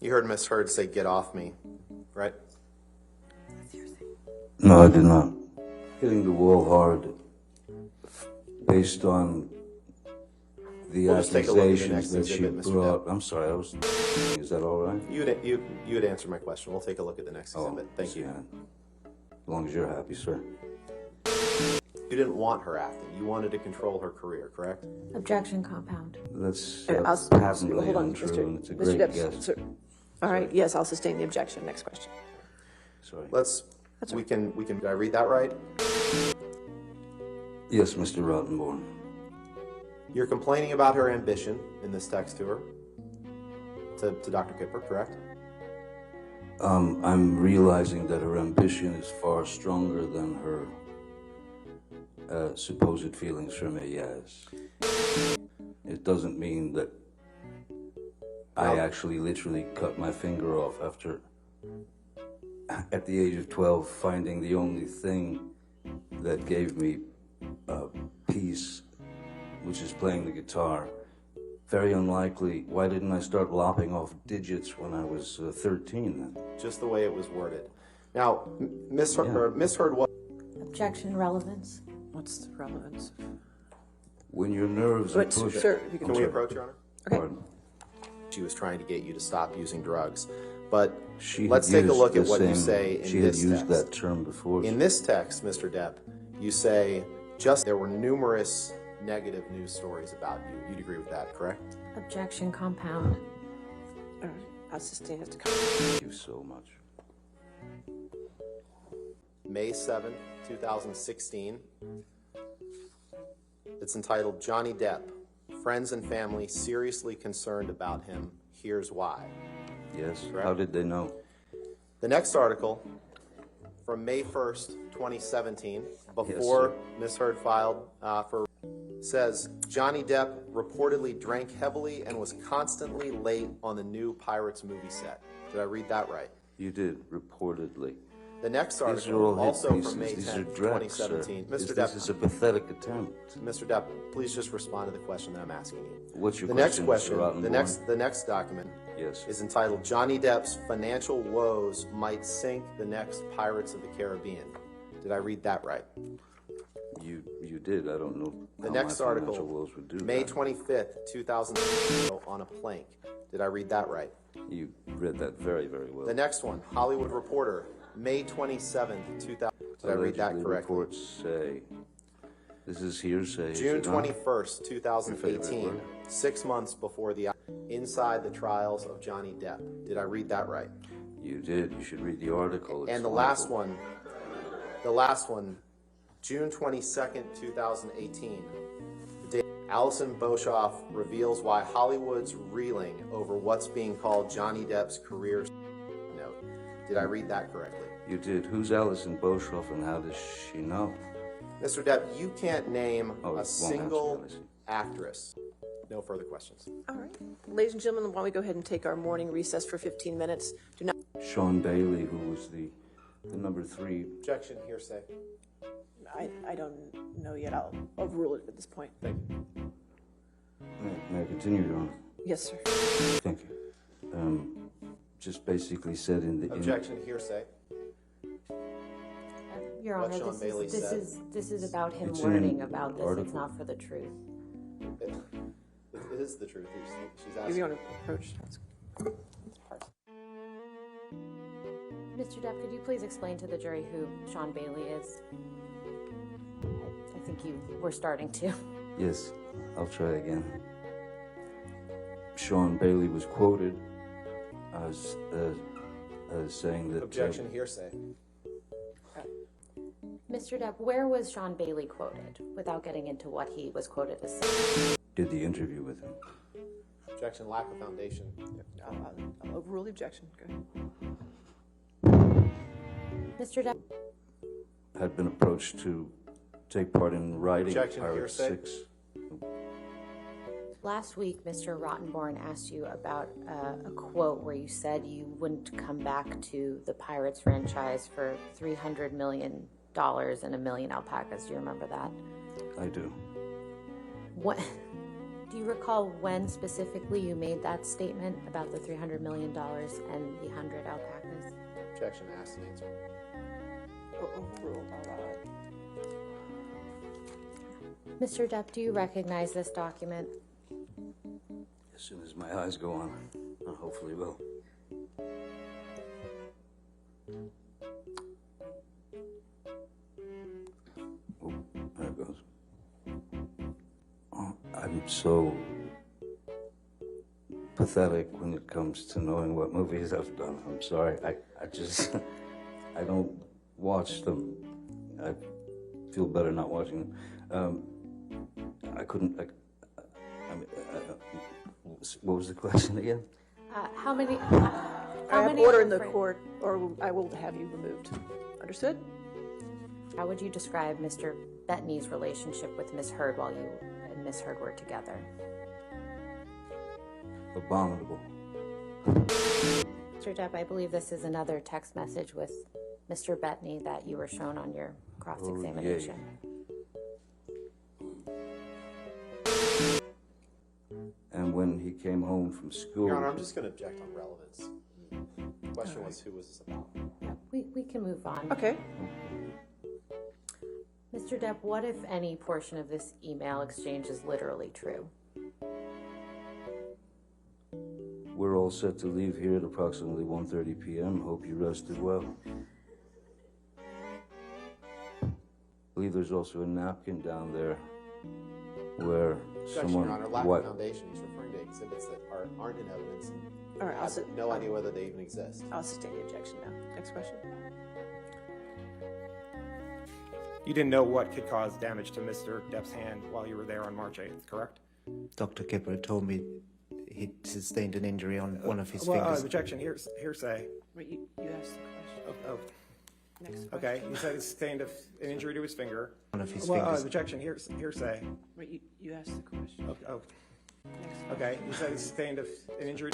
You heard Miss Heard say, "Get off me," right? No, I did not. Hitting the wall hard based on the We'll just take a look at the accusations next that she exhibit, Mr. brought. Depp. I'm sorry, is that all right? You would answer my question. We'll take a look at the next exhibit. Thank you. As long as you're happy, sir. You didn't want her acting. You wanted to control her career, correct? Objection, compound. That's Patently patently hold on, untrue, and it's a Mr. great Depp, guess. sir. All right, yes, I'll sustain the objection. Next question. Sorry. We can, did I read that right? Yes, Mr. Rottenborn. You're complaining about her ambition in this text to her, to Dr. Kipper, correct? I'm realizing that her ambition is far stronger than her supposed feelings for me, yes. It doesn't mean that I actually literally cut my finger off after, at the age of 12, finding the only thing that gave me peace, which is playing the guitar. Very unlikely. Why didn't I start lopping off digits when I was 13 then? Just the way it was worded. Now, Miss Heard what? Objection, relevance. What's the relevance? When your nerves are pushed... Sir, if you Can we approach, Your Honor? Okay. Pardon. She was trying to get you to stop using drugs. But She had let's take a used look at the what you same- say in She had this used text. that term before. In this text, Mr. Depp, you say there were numerous negative news stories about you. You'd agree with that, correct? Objection, compound. All right, I'll sustain it. Thank you so much. May 7th, 2016. It's entitled Johnny Depp. Friends and family seriously concerned about him. Here's why. Yes, Correct. how did they know? The next article from May 1st, 2017, before Miss Heard filed says Johnny Depp reportedly drank heavily and was constantly late on the new Pirates movie set. Did I read that right? You did, reportedly. The next These are article, all hit also pieces. from May These 10th, are drags, 2017. sir. Mr. This is a Depp, pathetic attempt. Mr. Depp, please just respond to the question that I'm asking you. What's your The question, next question, Mr. Rottenborn? the next document Yes. is entitled Johnny Depp's financial woes might sink the next Pirates of the Caribbean. Did I read that right? You did. I don't know The how next my article, financial woes would do May that. 25th, 2000, on a plank. Did I read that right? You read that very, very well. The next one, Hollywood Reporter, May 27th, 2000. Did I read that Allegedly, correctly? reports say, this is hearsay. is June it not? 21st, Your 2018, favorite word? 6 months before the inside the trials of Johnny Depp. Did I read that right? You did. You should read the article. It's And the last one, June 22nd, 2018. The day Allison Boshoff reveals why Hollywood's reeling over what's being called Johnny Depp's career note. Did I read that correctly? You did. Who's Alison Boshoff and how does she know? Mr. Depp, you can't name Oh, it a won't single answer, I see. actress. No further questions. All right. Ladies and gentlemen, why don't we go ahead and take our morning recess for 15 minutes? Do not. Sean Bailey, who was the number 3. Objection, hearsay. I don't know yet. I'll overrule it at this point. Thank you. May I continue, Your Honor? Yes, sir. Thank you. Just basically said in the... Objection, hearsay. Your What Honor, Sean Bailey said. this is about him It's in learning about this. article. It's not for the truth. It is the truth. She's If asking. you want to approach, that's part. Mr. Depp, could you please explain to the jury who Sean Bailey is? I think you were starting to. Yes, I'll try again. Sean Bailey was quoted as saying that... Objection, hearsay. Mr. Depp, where was Sean Bailey quoted, without getting into what he was quoted as saying? did the interview with him. Objection, lack of foundation. I'll overrule the objection. Go ahead. Mr. Depp, Had been approached to take part in writing Objection, Pirates hearsay. 6. last week Mr. Rottenborn asked you about a quote where you said you wouldn't come back to the Pirates franchise for $300 million and 1 million alpacas. Do you remember that? I do. Do you recall when specifically you made that statement about the $300 million and the 100 alpacas? Objection, asked and answered. Overruled, I'll allow it. Mr. Depp, do you recognize this document? As soon as my eyes go on, I hopefully will. Oh, there it goes. Oh, I'm so pathetic when it comes to knowing what movies I've done. I'm sorry. I just, I don't watch them. I feel better not watching them. I couldn't, what was the question again? How many? I have order in the court, or I will have you removed. Understood? How would you describe Mr. Bettany's relationship with Miss Heard while you and Miss Heard were together? Abominable. Mr. Depp, I believe this is another text message with Mr. Bettany that you were shown on your cross-examination. And when he came home from school... Your Honor, I'm just going to object on relevance. The question was, who was this about? Yeah, we can move on. Okay. Mr. Depp, what if any portion of this email exchange is literally true? We're all set to leave here at approximately 1:30 p.m. Hope you rested well. I believe there's also a napkin down there where Objection, someone... Your Honor, lack of foundation. He's referring to exhibits that aren't in evidence. And All right, I have no idea whether they even exist. I'll sustain the objection now. Next question. You didn't know what could cause damage to Mr. Depp's hand while you were there on March 8th, correct? Dr. Kipper told me he sustained an injury on one of his fingers. Objection, hearsay. Wait, you asked the question. Oh, Next question. okay. You said he sustained an injury to his finger. One of his fingers. Objection, hearsay. Wait, you asked the question. Oh, Next question. okay. You said he sustained an injury.